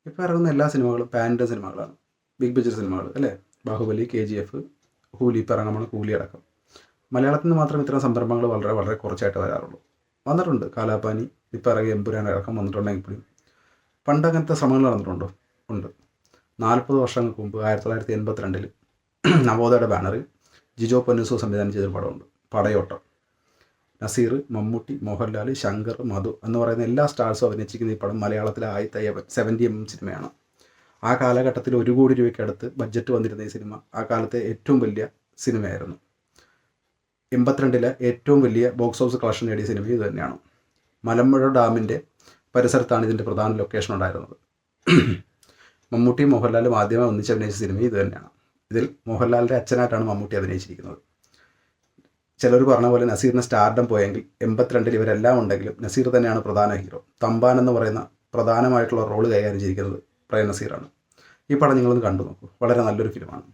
ഇപ്പോൾ ഇറങ്ങുന്ന എല്ലാ സിനിമകളും പാൻഡ് സിനിമകളാണ്, ബിഗ് ബഡ്ജറ്റ് സിനിമകൾ അല്ലേ. ബാഹുബലി, KGF, കൂലി, ഇപ്പോൾ ഇറങ്ങാൻ പോണ കൂലി അടക്കം. മലയാളത്തിൽ നിന്ന് മാത്രം ഇത്തരം സംരംഭങ്ങൾ വളരെ വളരെ കുറച്ചായിട്ട് വരാറുള്ളൂ. വന്നിട്ടുണ്ട് കാലാപാനി, ഇപ്പോൾ ഇറങ്ങിയ എമ്പുരാൻ അടക്കം വന്നിട്ടുണ്ടെങ്കിൽ പോലും പണ്ട് അങ്ങനത്തെ ശ്രമങ്ങൾ നടന്നിട്ടുണ്ടോ? ഉണ്ട്. 40 വർഷങ്ങൾക്ക് മുമ്പ് 1982 നവോദയയുടെ ബാനറിൽ ജിജോ പൊന്നൂസ് സംവിധാനം ചെയ്തൊരു പടമുണ്ട്, പടയോട്ടം. നസീർ, മമ്മൂട്ടി, മോഹൻലാൽ, ശങ്കർ, മധു എന്ന് പറയുന്ന എല്ലാ സ്റ്റാർസും അഭിനയിച്ചിരിക്കുന്ന ഈ പടം മലയാളത്തിലെ ആദ്യത്തെ 70mm സിനിമയാണ്. ആ കാലഘട്ടത്തിൽ 1 കോടി രൂപയ്ക്ക് അടുത്ത് ബഡ്ജറ്റ് വന്നിരുന്ന ഈ സിനിമ ആ കാലത്തെ ഏറ്റവും വലിയ സിനിമയായിരുന്നു. 82 ഏറ്റവും വലിയ ബോക്സ് ഓഫീസ് കളക്ഷൻ നേടിയ സിനിമ ഇത് തന്നെയാണ്. മലമ്പുഴ ഡാമിൻ്റെ പരിസരത്താണ് ഇതിൻ്റെ പ്രധാന ലൊക്കേഷൻ ഉണ്ടായിരുന്നത്. മമ്മൂട്ടി മോഹൻലാലും ആദ്യമായി ഒന്നിച്ച് അഭിനയിച്ച സിനിമ ഇത് തന്നെയാണ്. ഇതിൽ മോഹൻലാലിൻ്റെ അച്ഛനായിട്ടാണ് മമ്മൂട്ടി അഭിനയിച്ചിരിക്കുന്നത്. ചിലർ പറഞ്ഞ പോലെ നസീറിന് സ്റ്റാർഡം പോയെങ്കിൽ 82 ഇവരെല്ലാം ഉണ്ടെങ്കിലും നസീർ തന്നെയാണ് പ്രധാന ഹീറോ. തമ്പാൻ എന്ന് പറയുന്ന പ്രധാനമായിട്ടുള്ള റോള് കൈകാര്യം ചെയ്തിരിക്കുന്നത് പ്രേം നസീറാണ്. ഈ പടം നിങ്ങളൊന്ന് കണ്ടു നോക്കൂ, വളരെ നല്ലൊരു ഫിലിമാണ്.